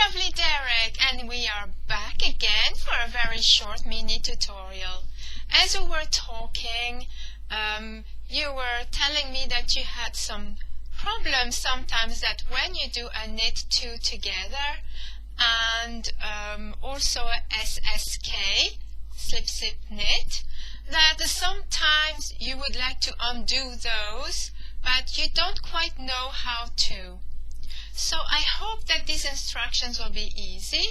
lovely Derek, and we are back again for a very short mini tutorial. As we were talking, you were telling me that you had some problems sometimes that when you do a knit two together and also a SSK, slip slip knit, that sometimes you would like to undo those, but you don't quite know how to. So I hope that these instructions will be easy.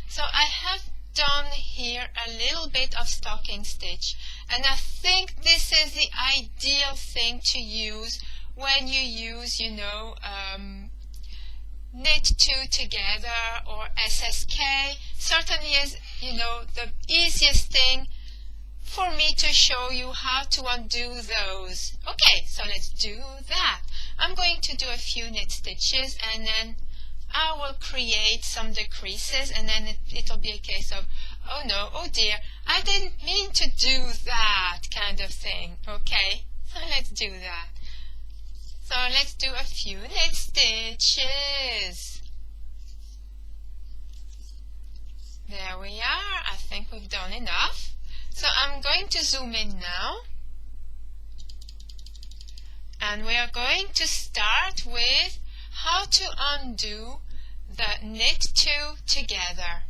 So I have done here a little bit of stocking stitch, and I think this is the ideal thing to use when you use, knit two together or SSK. Certainly is, the easiest thing for me to show you how to undo those. Okay, so let's do that. I'm going to do a few knit stitches and then I will create some decreases, and then it'll be a case of, oh no, oh dear, I didn't mean to do that kind of thing. Okay, so let's do that. So let's do a few knit stitches. There we are. I think we've done enough. So I'm going to zoom in now. And we are going to start with how to undo the knit two together.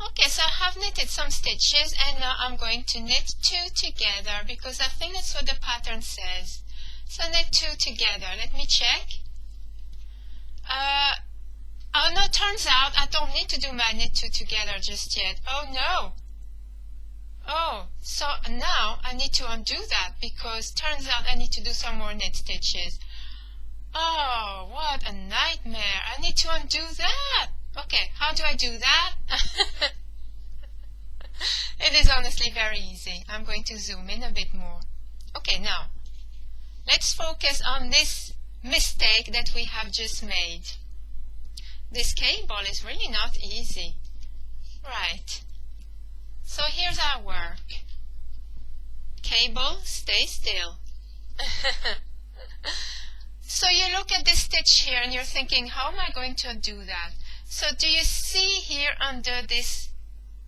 Okay, so I have knitted some stitches and now I'm going to knit two together because I think that's what the pattern says. So knit two together. Let me check. Oh no, turns out I don't need to do my knit two together just yet. Oh no. Oh, so now I need to undo that because turns out I need to do some more knit stitches. Oh, what a nightmare. I need to undo that. Okay, how do I do that? It is honestly very easy. I'm going to zoom in a bit more. Okay, now let's focus on this mistake that we have just made. This cable is really not easy. Right. So here's our work. Cable, stay still. So you look at this stitch here and you're thinking, how am I going to do that? So do you see here under this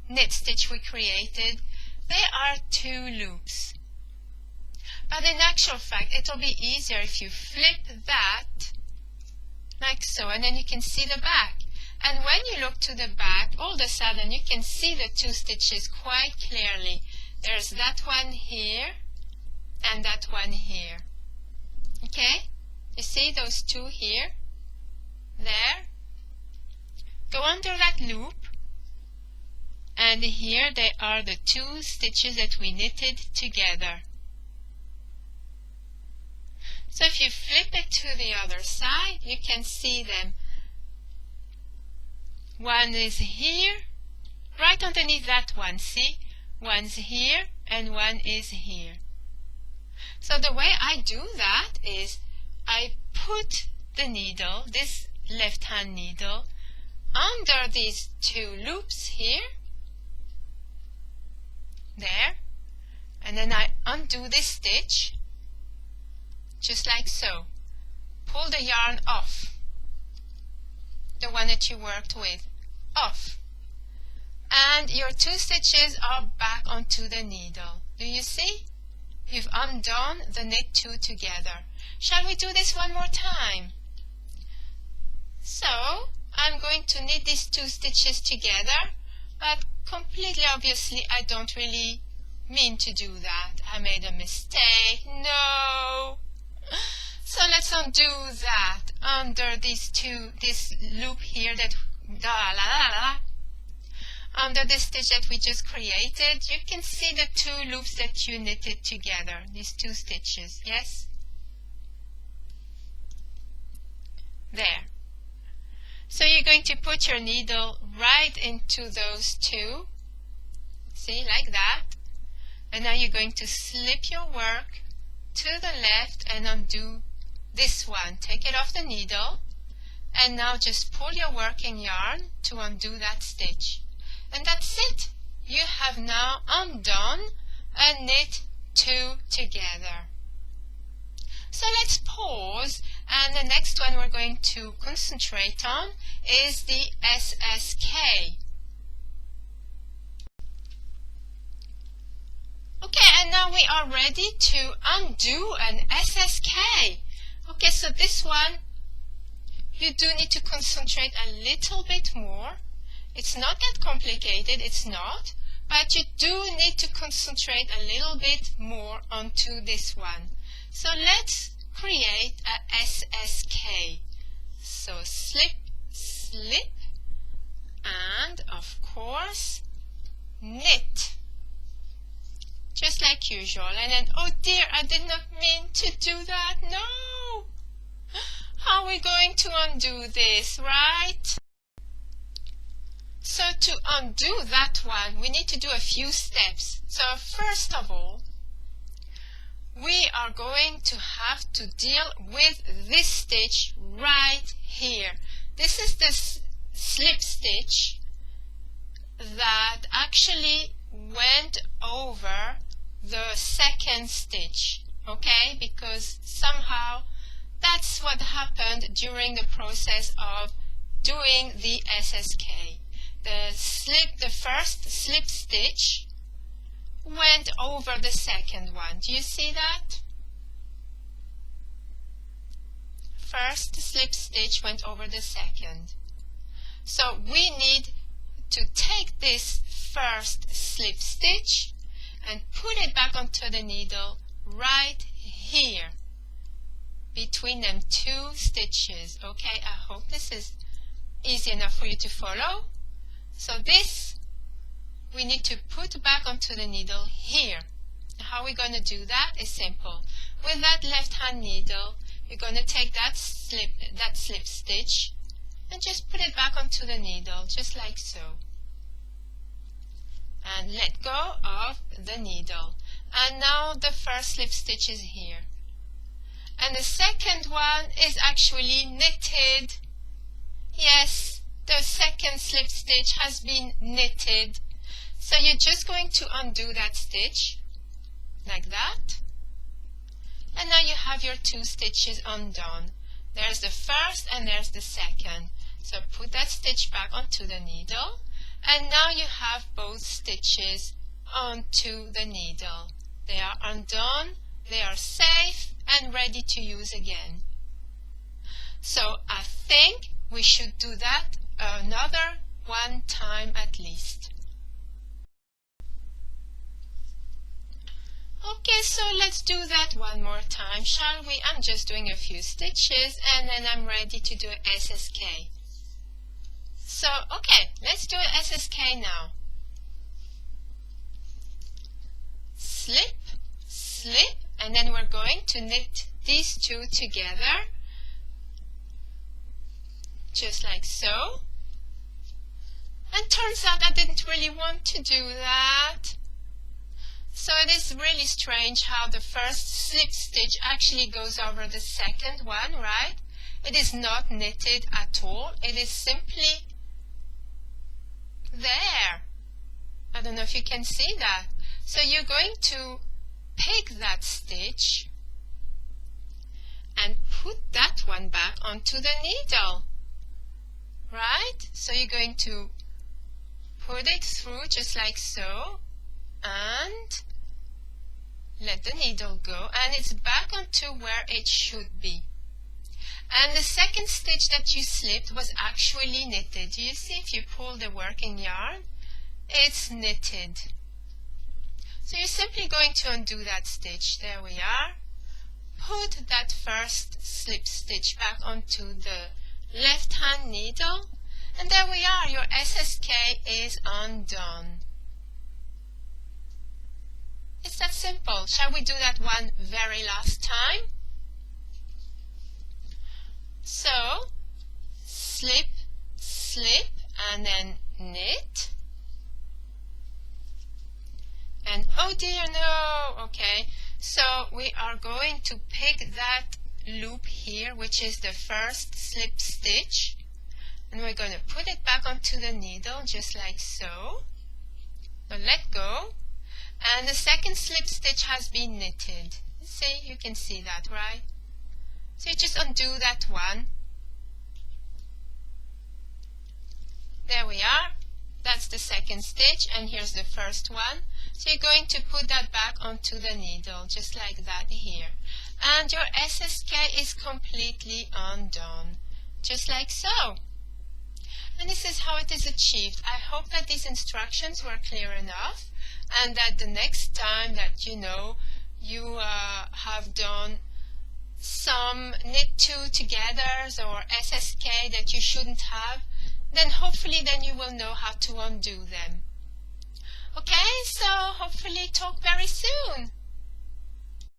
knit stitch we created, there are two loops. But in actual fact, it'll be easier if you flip that like so, and then you can see the back. And when you look to the back, all of a sudden you can see the two stitches quite clearly. There's that one here and that one here. Okay? You see those two here? There. Go under that loop. And here they are the two stitches that we knitted together. So if you flip it to the other side, you can see them. One is here, right underneath that one, see? One's here and one is here. So the way I do that is I put the needle, this left hand needle, under these two loops here, there, and then I undo this stitch, just like so. Pull the yarn off, the one that you worked with, off. And your two stitches are back onto the needle. Do you see? You've undone the knit two together. Shall we do this one more time? So, I'm going to knit these two stitches together, but completely obviously I don't really mean to do that. I made a mistake. No! So let's undo that under these two, this loop here that under this stitch that we just created. You can see the two loops that you knitted together, these two stitches, yes? There. So you're going to put your needle right into those two, see, like that. And now you're going to slip your work to the left and undo this one. Take it off the needle and now just pull your working yarn to undo that stitch. And that's it. You have now undone a knit two together. So let's pause and the next one we're going to concentrate on is the SSK. Okay, and now we are ready to undo an SSK. Okay, so this one you do need to concentrate a little bit more. It's not that complicated, it's not, but you do need to concentrate a little bit more onto this one. So let's create a SSK. So slip, slip, and of course knit. Just like usual. And then, oh dear, I did not mean to do that. No! How are we going to undo this, right? So to undo that one, we need to do a few steps. So first of all, we are going to have to deal with this stitch right here. This is the slip stitch that actually went over the second stitch, okay, because somehow that's what happened during the process of doing the SSK. The first slip stitch went over the second one. Do you see that? First slip stitch went over the second. So we need to take this first slip stitch and put it back onto the needle right here between them two stitches. Okay, I hope this is easy enough for you to follow. So this we need to put back onto the needle here. How we're going to do that is simple. With that left hand needle, you're going to take that slip stitch and just put it back onto the needle, just like so. And let go of the needle. And now the first slip stitch is here. And the second one is actually knitted. Yes, the second slip stitch has been knitted. So you're just going to undo that stitch, like that. And now you have your two stitches undone. There's the first and there's the second. So put that stitch back onto the needle. And now you have both stitches onto the needle. They are undone, they are safe and ready to use again. So I think we should do that another one time at least. Okay, so let's do that one more time, shall we? I'm just doing a few stitches and then I'm ready to do SSK. So, okay, let's do SSK now. Slip, slip, and then we're going to knit these two together, just like so. And turns out I didn't really want to do that. So it is really strange how the first slip stitch actually goes over the second one, right? It is not knitted at all. It is simply there. I don't know if you can see that. So you're going to pick that stitch and put that one back onto the needle, right? So you're going to put it through just like so and let the needle go, and it's back onto where it should be. And the second stitch that you slipped was actually knitted. Do you see, if you pull the working yarn, it's knitted. So you're simply going to undo that stitch. There we are. Put that first slip stitch back onto the left hand needle, and there we are. Your SSK is undone. It's that simple. Shall we do that one very last time? So, slip, slip, and then knit. And oh dear, no! Okay, so we are going to pick that loop here, which is the first slip stitch, and we're going to put it back onto the needle, just like so. Now let go. And the second slip stitch has been knitted. See, you can see that, right? So you just undo that one. There we are. That's the second stitch, and here's the first one. So you're going to put that back onto the needle, just like that here. And your SSK is completely undone, just like so. And this is how it is achieved. I hope that these instructions were clear enough, and that the next time that you have done some knit two togethers or SSK that you shouldn't have, then hopefully you will know how to undo them. Okay, so hopefully talk very soon.